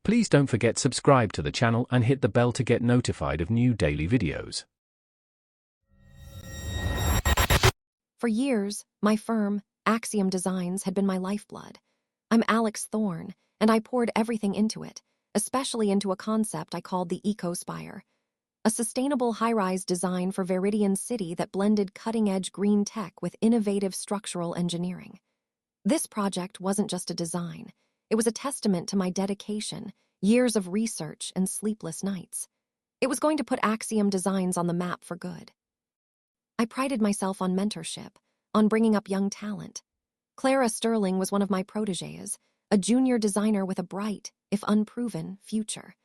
Please don't forget subscribe to the channel and hit the bell to get notified of new daily videos. For years, my firm, Axiom Designs, had been my lifeblood. I'm Alex Thorne, and I poured everything into it, especially into a concept I called the Eco-Spire, a sustainable high-rise design for Viridian City that blended cutting-edge green tech with innovative structural engineering. This project wasn't just a design. It was a testament to my dedication, years of research, and sleepless nights. It was going to put Axiom Designs on the map for good. I prided myself on mentorship, on bringing up young talent. Clara Sterling was one of my protégés, a junior designer with a bright, if unproven, future.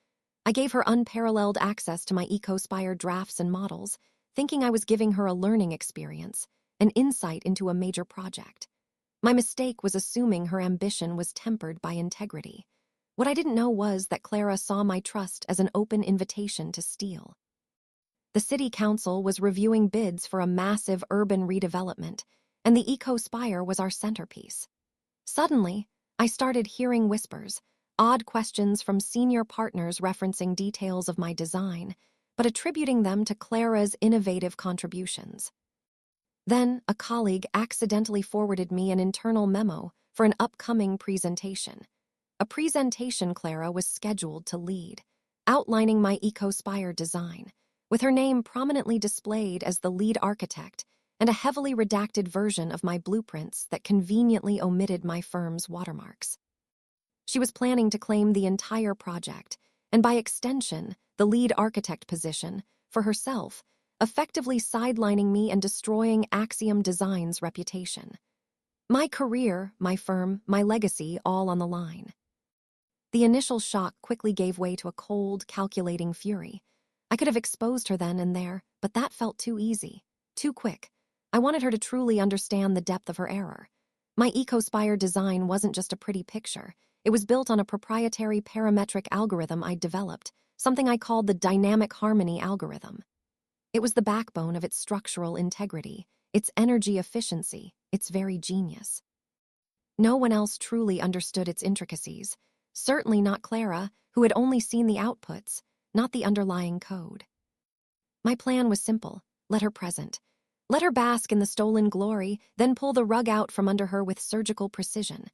I gave her unparalleled access to my Eco-Spire drafts and models, thinking I was giving her a learning experience, an insight into a major project. My mistake was assuming her ambition was tempered by integrity. What I didn't know was that Clara saw my trust as an open invitation to steal. The city council was reviewing bids for a massive urban redevelopment, and the Eco-Spire was our centerpiece. Suddenly, I started hearing whispers, odd questions from senior partners referencing details of my design, but attributing them to Clara's innovative contributions. Then, a colleague accidentally forwarded me an internal memo for an upcoming presentation. A presentation Clara was scheduled to lead, outlining my Eco-Spire design, with her name prominently displayed as the lead architect and a heavily redacted version of my blueprints that conveniently omitted my firm's watermarks. She was planning to claim the entire project, and by extension, the lead architect position, for herself, effectively sidelining me and destroying Axiom Designs' reputation. My career, my firm, my legacy, all on the line. The initial shock quickly gave way to a cold, calculating fury. I could have exposed her then and there, but that felt too easy, too quick. I wanted her to truly understand the depth of her error. My Eco-Spire design wasn't just a pretty picture. It was built on a proprietary parametric algorithm I'd developed, something I called the dynamic harmony algorithm. It was the backbone of its structural integrity, its energy efficiency, its very genius. No one else truly understood its intricacies, certainly not Clara, who had only seen the outputs, not the underlying code. My plan was simple: let her present. Let her bask in the stolen glory, then pull the rug out from under her with surgical precision.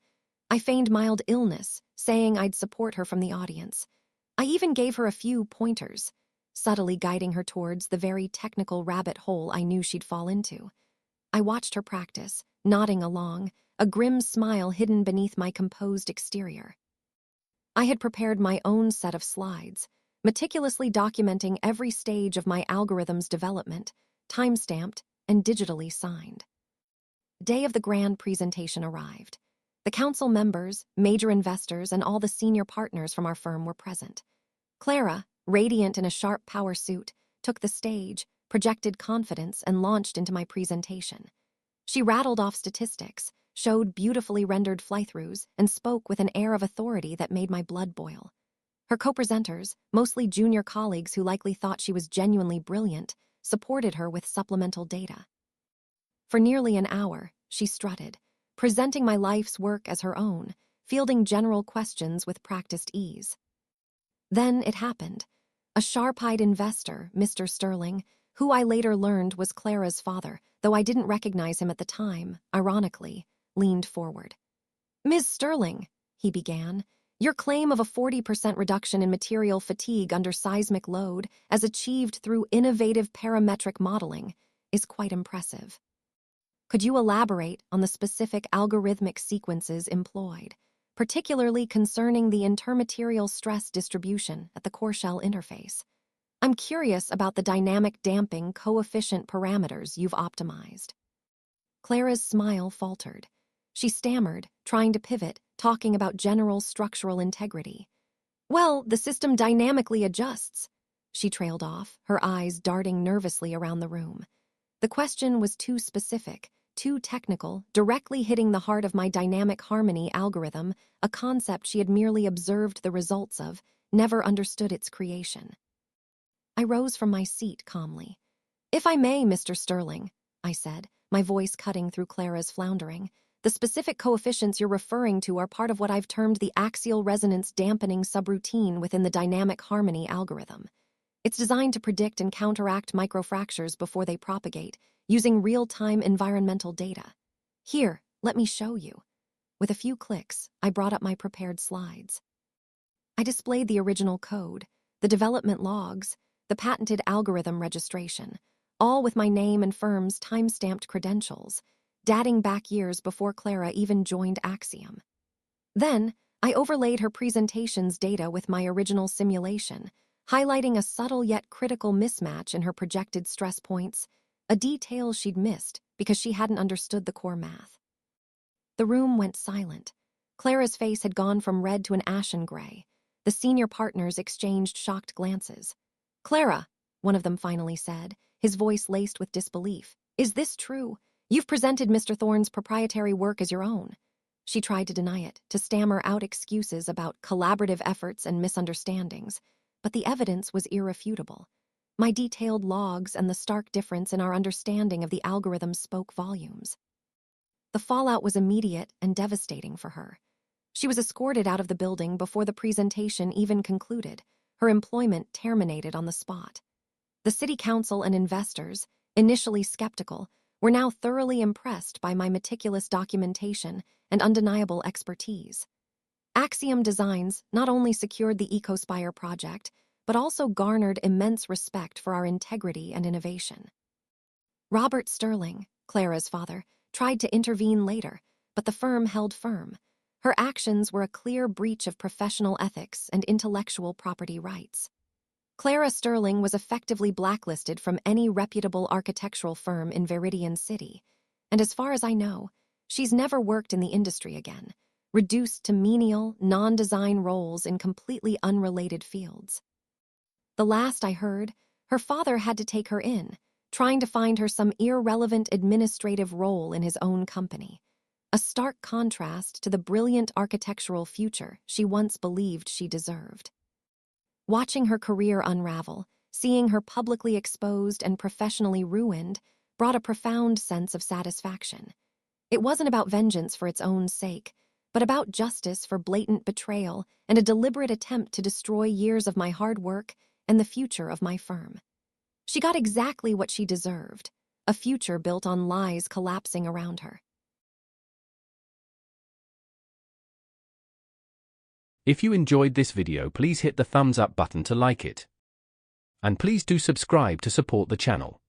I feigned mild illness, saying I'd support her from the audience. I even gave her a few pointers, subtly guiding her towards the very technical rabbit hole I knew she'd fall into. I watched her practice, nodding along, a grim smile hidden beneath my composed exterior. I had prepared my own set of slides, meticulously documenting every stage of my algorithm's development, time-stamped and digitally signed. Day of the grand presentation arrived. The council members, major investors, and all the senior partners from our firm were present. Clara, radiant in a sharp power suit, took the stage, projected confidence, and launched into my presentation. She rattled off statistics, showed beautifully rendered fly-throughs, and spoke with an air of authority that made my blood boil. Her co-presenters, mostly junior colleagues who likely thought she was genuinely brilliant, supported her with supplemental data. For nearly an hour, she strutted, presenting my life's work as her own, fielding general questions with practiced ease. Then it happened. A sharp-eyed investor, Mr. Sterling, who I later learned was Clara's father, though I didn't recognize him at the time, ironically, leaned forward. "Ms. Sterling," he began, "your claim of a 40% reduction in material fatigue under seismic load, as achieved through innovative parametric modeling, is quite impressive. Could you elaborate on the specific algorithmic sequences employed, particularly concerning the intermaterial stress distribution at the core shell interface? I'm curious about the dynamic damping coefficient parameters you've optimized." Clara's smile faltered. She stammered, trying to pivot, talking about general structural integrity. "Well, the system dynamically adjusts," she trailed off, her eyes darting nervously around the room. The question was too specific, too technical, directly hitting the heart of my dynamic harmony algorithm, a concept she had merely observed the results of, never understood its creation. I rose from my seat calmly. "If I may, Mr. Sterling," I said, my voice cutting through Clara's floundering, The specific coefficients you're referring to are part of what I've termed the axial resonance dampening subroutine within the dynamic harmony algorithm. It's designed to predict and counteract microfractures before they propagate, using real-time environmental data. Here, let me show you. With a few clicks, I brought up my prepared slides. I displayed the original code, the development logs, the patented algorithm registration, all with my name and firm's time-stamped credentials, dating back years before Clara even joined Axiom. Then, I overlaid her presentation's data with my original simulation, highlighting a subtle yet critical mismatch in her projected stress points, a detail she'd missed because she hadn't understood the core math. The room went silent. Clara's face had gone from red to an ashen gray. The senior partners exchanged shocked glances. "Clara," one of them finally said, his voice laced with disbelief, "is this true? You've presented Mr. Thorne's proprietary work as your own." She tried to deny it, to stammer out excuses about collaborative efforts and misunderstandings, but the evidence was irrefutable. My detailed logs and the stark difference in our understanding of the algorithm spoke volumes. The fallout was immediate and devastating for her. She was escorted out of the building before the presentation even concluded, her employment terminated on the spot. The city council and investors, initially skeptical, were now thoroughly impressed by my meticulous documentation and undeniable expertise. Axiom Designs not only secured the Eco-Spire project, but also garnered immense respect for our integrity and innovation. Robert Sterling, Clara's father, tried to intervene later, but the firm held firm. Her actions were a clear breach of professional ethics and intellectual property rights. Clara Sterling was effectively blacklisted from any reputable architectural firm in Viridian City, and as far as I know, she's never worked in the industry again, reduced to menial, non-design roles in completely unrelated fields. The last I heard, her father had to take her in, trying to find her some irrelevant administrative role in his own company, a stark contrast to the brilliant architectural future she once believed she deserved. Watching her career unravel, seeing her publicly exposed and professionally ruined, brought a profound sense of satisfaction. It wasn't about vengeance for its own sake, but about justice for blatant betrayal and a deliberate attempt to destroy years of my hard work and the future of my firm. She got exactly what she deserved, a future built on lies collapsing around her. If you enjoyed this video, please hit the thumbs up button to like it. And please do subscribe to support the channel.